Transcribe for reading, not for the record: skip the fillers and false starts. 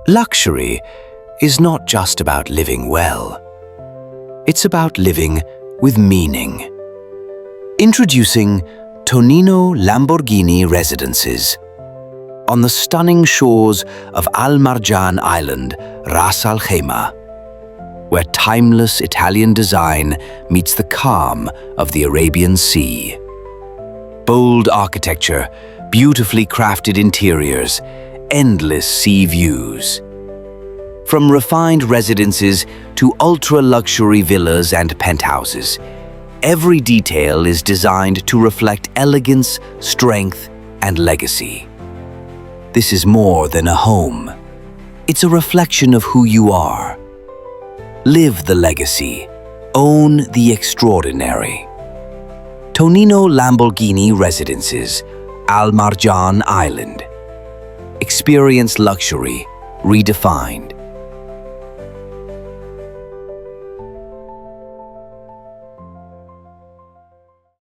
Luxury is not just about living well. It's about living with meaning. Introducing Tonino Lamborghini Residences. On the stunning shores of Al Marjan Island, Ras Al Khaimah, where timeless Italian design meets the calm of the Arabian Sea. Bold architecture, beautifully crafted interiors, endless sea views. From refined residences to ultra-luxury villas and penthouses, every detail is designed to reflect elegance, strength, and legacy. This is more than a home. It's a reflection of who you are. Live the legacy. Own the extraordinary. Tonino Lamborghini Residences, Al Marjan Island. Experience luxury redefined.